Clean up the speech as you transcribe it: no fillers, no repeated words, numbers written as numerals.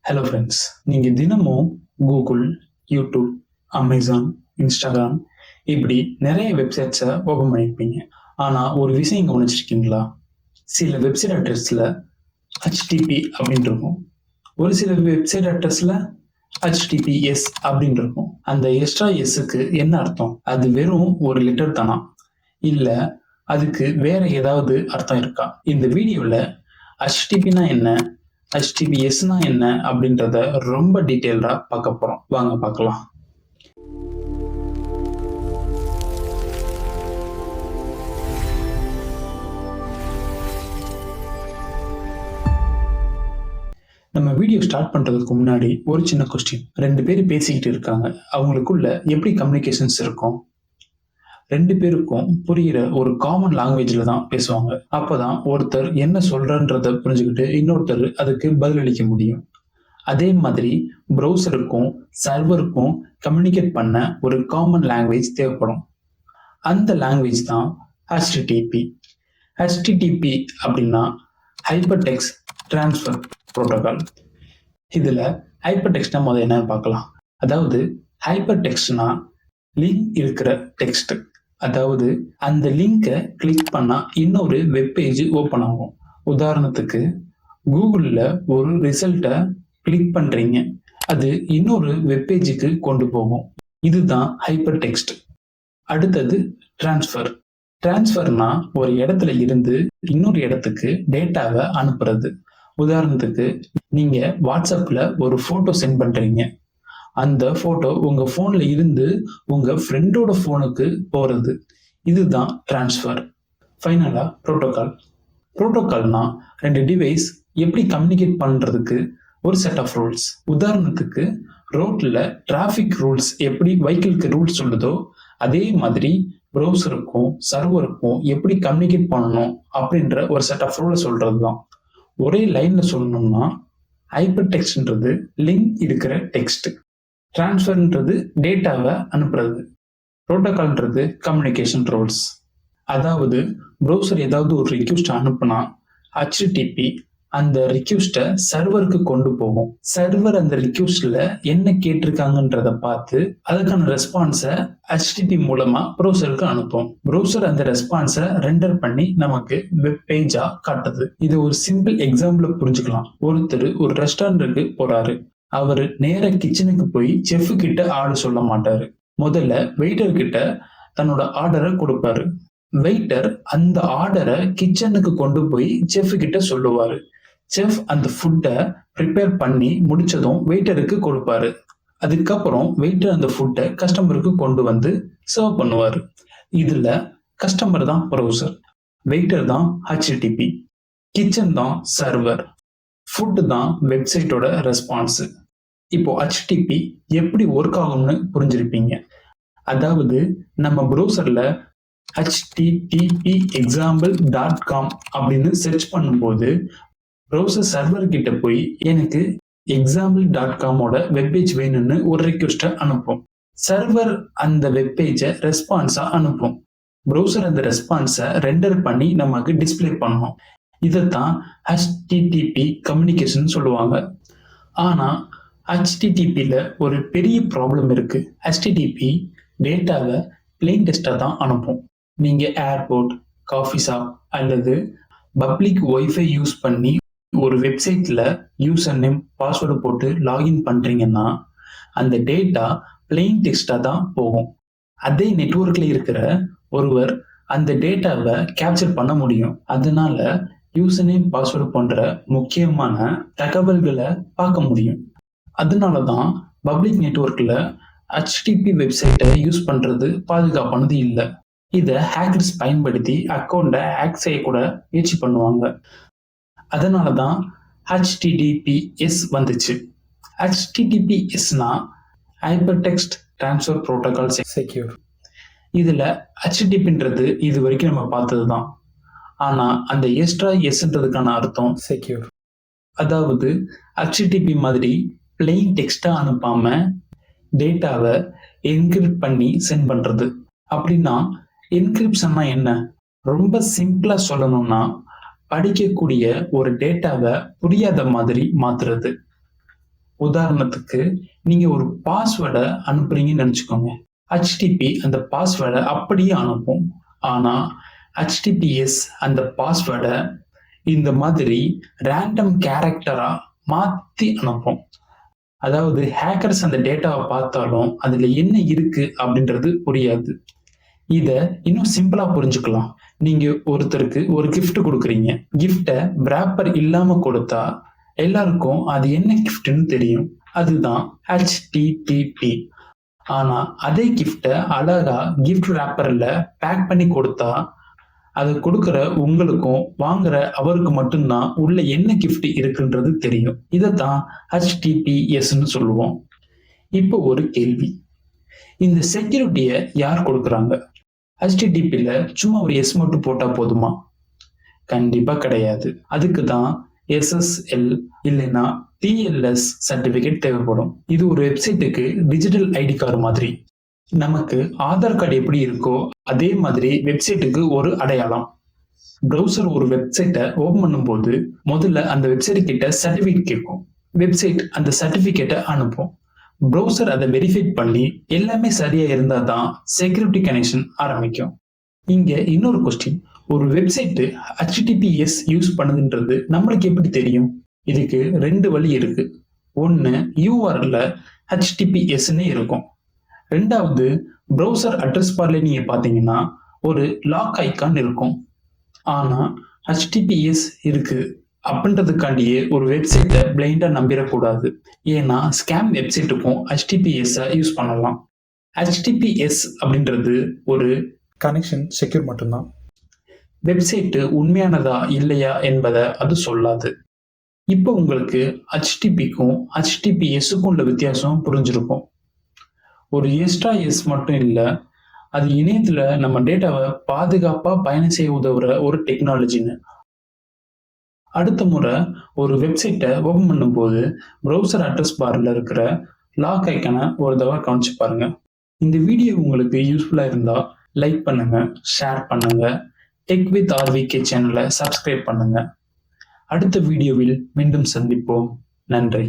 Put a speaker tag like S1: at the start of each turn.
S1: Hello friends, நீங்கள் தினமும் Google, YouTube, Amazon, Instagram இப்படி நிறைய வெப்சைட்ஸை ஓப்பன் பண்ணியிருப்பீங்க. ஆனால் ஒரு விஷயம் கவனிச்சிருக்கீங்களா? சில வெப்சைட் அட்ரஸில் ஹெச்டிபி அப்படின்னு இருக்கும். ஒரு சில வெப்சைட் அட்ரஸில் HTTPS அப்படின்னு இருக்கும். அந்த எக்ஸ்ட்ரா எஸ்ஸுக்கு என்ன அர்த்தம்? அது வெறும் ஒரு லெட்டர் தானா, இல்லை அதுக்கு வேற ஏதாவது அர்த்தம் இருக்கா? இந்த வீடியோவில் HTTPனா என்ன, HTTPSனா என்ன அப்படின்றத ரொம்ப டீட்டெயில்டா பார்க்க போறோம். வாங்க பார்க்கலாம். நம்ம வீடியோ ஸ்டார்ட் பண்றதுக்கு முன்னாடி ஒரு சின்ன கொஸ்டின். 2 பேர் பேசிக்கிட்டு இருக்காங்க, அவங்களுக்குள்ள எப்படி கம்யூனிகேஷன்ஸ் இருக்கும்? 2 பேருக்கும் புரிகிற ஒரு காமன் லாங்குவேஜ்ல தான் பேசுவாங்க. அப்பதான் ஒருத்தர் என்ன சொல்றன்றத புரிஞ்சுக்கிட்டு இன்னொருத்தர் அதுக்கு பதிலளிக்க முடியும். அதே மாதிரி ப்ரௌசருக்கும் சர்வருக்கும் கம்யூனிகேட் பண்ண ஒரு காமன் லாங்குவேஜ் தேவைப்படும். அந்த லாங்குவேஜ் தான் HTTP. HTTP அப்படின்னா ஹைப்பர் டெக்ஸ்ட் டிரான்ஸ்ஃபர் புரோட்டோகால். இதுல ஹைப்பர் டெக்ஸ்ட்னா முதல்ல என்னன்னு பார்க்கலாம். அதாவது ஹைப்பர் டெக்ஸ்ட்னா லிங்க் இருக்கிற டெக்ஸ்ட். அதாவது அந்த லிங்கை கிளிக் பண்ணா இன்னொரு வெப்பேஜ் ஓப்பன் ஆகும். உதாரணத்துக்கு கூகுளில் ஒரு ரிசல்ட்டை கிளிக் பண்றீங்க, அது இன்னொரு வெப்பேஜுக்கு கொண்டு போகும். இதுதான் ஹைப்பர் டெக்ஸ்ட். அடுத்தது டிரான்ஸ்ஃபர். டிரான்ஸ்ஃபர்னா ஒரு இடத்துல இருந்து இன்னொரு இடத்துக்கு டேட்டாவை அனுப்புறது. உதாரணத்துக்கு நீங்க வாட்ஸ்அப்ல ஒரு போட்டோ சென்ட் பண்றீங்க, அந்த போட்டோ உங்க போன்ல இருந்து உங்க ஃப்ரெண்டோட போனுக்கு போறது. இதுதான் டிரான்ஸ்ஃபர். ஃபைனலா புரோட்டோகால். புரோட்டோகால்னா 2 டிவைஸ் எப்படி கம்யூனிகேட் பண்றதுக்கு ஒரு செட் ஆஃப் ரூல்ஸ். உதாரணத்துக்கு ரோட்ல டிராஃபிக் ரூல்ஸ் எப்படி வெஹிக்கிள்க்கு ரூல்ஸ் சொல்லுதோ, அதே மாதிரி ப்ரௌசருக்கும் சர்வருக்கும் எப்படி கம்யூனிகேட் பண்ணணும் அப்படின்ற ஒரு செட் ஆஃப் ரூலை சொல்றது தான். ஒரே லைன்ல சொல்லணும்னா ஹைப்பர் டெக்ஸ்ட்ன்றது லிங்க் இருக்கிற டெக்ஸ்ட், டிரான்ஸ்ஃபர்ன்றது டேட்டாவை அனுப்புறது, புரோட்டோகால்ன்றது கம்யூனிகேஷன் ரூல்ஸ். அதாவது ப்ரௌசர் ஏதாவது ஒரு ரிக்வெஸ்ட் அனுப்புனா HTTP அந்த ரிக்வெஸ்ட்டை சர்வருக்கு கொண்டு போகும். சர்வர் அந்த ரிக்வெஸ்ட்ல என்ன கேட்டிருக்காங்கன்றத பார்த்து அதுக்கான ரெஸ்பான்ஸை HTTP மூலமா ப்ரௌசருக்கு அனுப்பும். ப்ரௌசர் அந்த ரெஸ்பான்ஸை ரெண்டர் பண்ணி நமக்கு வெப் பேஜா காட்டுது. இது ஒரு சிம்பிள் எக்ஸாம்பிள் புரிஞ்சுக்கலாம். ஒருத்தர் ஒரு ரெஸ்டாரண்ட்டுக்கு போறாரு. அவரு நேர கிச்சனுக்கு போய் செஃப் கிட்ட ஆர்டர் சொல்ல மாட்டாரு. முதல்ல வெயிட்டர் கிட்ட தன்னோட ஆர்டரை கொடுப்பாரு. வெயிட்டர் அந்த ஆர்டரை கிச்சனுக்கு கொண்டு போய் செஃப் கிட்ட சொல்லுவாரு. செஃப் அந்த ஃபுட்டை ப்ரிப்பேர் பண்ணி முடிச்சதும் வெயிட்டருக்கு கொடுப்பாரு. அதுக்கப்புறம் வெயிட்டர் அந்த ஃபுட்டை கஸ்டமருக்கு கொண்டு வந்து சர்வ் பண்ணுவாரு. இதுல கஸ்டமர் தான் ப்ரௌசர், வெயிட்டர் தான் HTTP, கிச்சன் தான் சர்வர், ஃபுட் தான் வெப்சைட்டோட ரெஸ்பான்ஸ். இப்போ HTTP எப்படி ஒர்க் ஆகும்னு புரிஞ்சிருப்பீங்க. அதாவது நம்ம ப்ரௌசர்ல httpexample.com அப்படின்னு சர்ச் பண்ணும்போது ப்ரௌசர் சர்வர் கிட்ட போய் எனக்கு example.comோட வெப்பேஜ் வேணும்னு ஒரு ரிக்வெஸ்ட்டை அனுப்பும். சர்வர் அந்த வெப்பேஜை ரெஸ்பான்ஸா அனுப்பும். ப்ரௌசர் அந்த ரெஸ்பான்ஸை ரெண்டர் பண்ணி நமக்கு டிஸ்பிளே பண்ணணும். இதைத்தான் HTTP கம்யூனிகேஷன் சொல்லுவாங்க. ஆனா HTTPல ஒரு பெரிய ப்ராப்ளம் இருக்கு. HTTP டேட்டாவை பிளெயின் டெக்ஸ்டா தான் அனுப்பும். நீங்க ஏர்போர்ட், காஃபி ஷாப் அல்லது பப்ளிக் ஒய்ஃபை யூஸ் பண்ணி ஒரு வெப்சைட்ல யூசர் நேம் பாஸ்வேர்டு போட்டு லாகின் பண்றீங்கன்னா அந்த டேட்டா பிளெயின் டெக்ஸ்டா தான் போகும். அதே நெட்வொர்க்ல இருக்கிற ஒருவர் அந்த டேட்டாவை கேப்சர் பண்ண முடியும். அதனால யூசர் நேம் பாஸ்வேர்டு போன்ற முக்கியமான தகவல்களை பார்க்க முடியும். அதனாலதான் பப்ளிக் நெட்வொர்க்ல HTTP வெப்சைட்டை யூஸ் பண்றது பாதுகாப்பானது இல்லை. இதை ஹேக்கர்ஸ் பயன்படுத்தி அக்கௌண்ட்டை ஹேக் செய்யக்கூட முயற்சி பண்ணுவாங்க. அதனாலதான் HTTPS வந்துச்சு. HTTPSனா hyper text transfer protocol secure. இதுல HTTPன்றது இது வரைக்கும் நம்ம பார்த்ததுதான். ஆனா அந்த எக்ஸ்ட்ரா எஸ்ன்றதுக்கான அர்த்தம் செக்யூர். அதாவது HTTP மாதிரி பிளெயின் டெக்ஸ்டா அனுப்பாம டேட்டாவை என்கிரிப்ட் பண்ணி சென்ட் பண்றது. அப்படின்னா என்கிரிப்ஷன்னா என்ன? ரொம்ப சிம்பிளா சொல்லணும்னா படிக்கக்கூடிய ஒரு டேட்டாவை புரியாத மாதிரி மாத்துறது. உதாரணத்துக்கு நீங்க ஒரு பாஸ்வேர்டை அனுப்புறீங்கன்னு நினைச்சுக்கோங்க. HTTP அந்த பாஸ்வேர்டை அப்படியே அனுப்பும். ஆனா HTTPS அந்த பாஸ்வேர்டை இந்த மாதிரி ரேண்டம் கேரக்டரா மாத்தி அனுப்பும். அதாவது ஹேக்கர்ஸ் அந்த டேட்டாவை பார்த்தாலும் அதுல என்ன இருக்கு அப்படின்றது புரியாது. இத இன்னும் சிம்பிளா புரிஞ்சுக்கலாம். நீங்க ஒருத்தருக்கு ஒரு கிஃப்ட் கொடுக்குறீங்க. கிஃப்ட wrapper இல்லாம கொடுத்தா எல்லாருக்கும் அது என்ன கிஃப்ட்னு தெரியும். அதுதான் HTTP. ஆனா அதே கிஃப்ட அழகா கிஃப்ட் wrapperல பேக் பண்ணி கொடுத்தா அதை கொடுக்கிற உங்களுக்கும் வாங்குற அவருக்கு மட்டும்தான் உள்ள என்ன கிஃப்ட் இருக்குன்றது தெரியும். இதைத்தான் HTTPSன்னு சொல்லுவோம். இப்போ ஒரு கேள்வி, இந்த செக்யூரிட்டியை யார் கொடுக்குறாங்க? HTTPல சும்மா ஒரு எஸ் மட்டும் போட்டா போதுமா? கண்டிப்பா கிடையாது. அதுக்கு தான் SSL இல்லைன்னா TLS சர்டிபிகேட் தேவைப்படும். இது ஒரு வெப்சைட்டுக்கு டிஜிட்டல் ஐடி கார்டு மாதிரி. நமக்கு ஆதார் கார்டு எப்படி இருக்கோ அதே மாதிரி வெப்சைட்டுக்கு ஒரு அடையாளம். ப்ரௌசர் ஒரு வெப்சைட்டை ஓபன் பண்ணும்போது முதல்ல அந்த வெப்சைட் கிட்ட சர்டிபிகேட் கேட்கும். வெப்சைட் அந்த சர்டிபிகேட்டை அனுப்பும். ப்ரௌசர் அதை வெரிஃபை பண்ணி எல்லாமே சரியா இருந்தா தான் செக்யூரிட்டி கனெக்ஷன் ஆரம்பிக்கும். இங்க இன்னொரு கொஸ்டின், ஒரு வெப்சைட் HTTPS யூஸ் பண்ணுதுன்றது நம்மளுக்கு எப்படி தெரியும்? இதுக்கு ரெண்டு வழி இருக்கு. ஒன்னு URL HTTPSன்னு இருக்கும். ரெண்டாவது ப்ரௌசர் அட்ரஸ் பார்ல நீங்க பாத்தீங்கன்னா ஒரு லாக் ஐக்கான் இருக்கும். ஆனா HTTPS இருக்கு அப்படின்றதுக்காண்டியே ஒரு வெப்சைட்டை பிளைண்டா நம்பிடக்கூடாது. ஏன்னா ஸ்கேம் வெப்சைட்டுக்கும் HTTPS யூஸ் பண்ணலாம். HTTPS அப்படின்றது ஒரு கனெக்ஷன் செக்யூர் மட்டும்தான். வெப்சைட் உண்மையானதா இல்லையா என்பதை அது சொல்லாது. இப்போ உங்களுக்கு HTTPக்கும் HTTPSக்கும் உள்ள வித்தியாசம் புரிஞ்சிருக்கும். ஒரு எக்ஸ்ட்ரா எஸ் மட்டும் இல்ல, அது இணையத்துல நம்ம டேட்டாவை பாதுகாப்பா பயணம் செய்ய உதவுற ஒரு டெக்னாலஜின்னு. அடுத்த முறை ஒரு வெப்சைட்டை ஓபன் பண்ணும்போது ப்ரௌசர் அட்ரஸ் பார்ல இருக்கிற லாக் ஐக்கானை ஒரு தடவை கவனிச்சு பாருங்க. இந்த வீடியோ உங்களுக்கு யூஸ்ஃபுல்லா இருந்தா லைக் பண்ணுங்க, ஷேர் பண்ணுங்க, டெக் வித் RVK சேனலை சப்ஸ்கிரைப் பண்ணுங்க. அடுத்த வீடியோவில் மீண்டும் சந்திப்போம். நன்றி.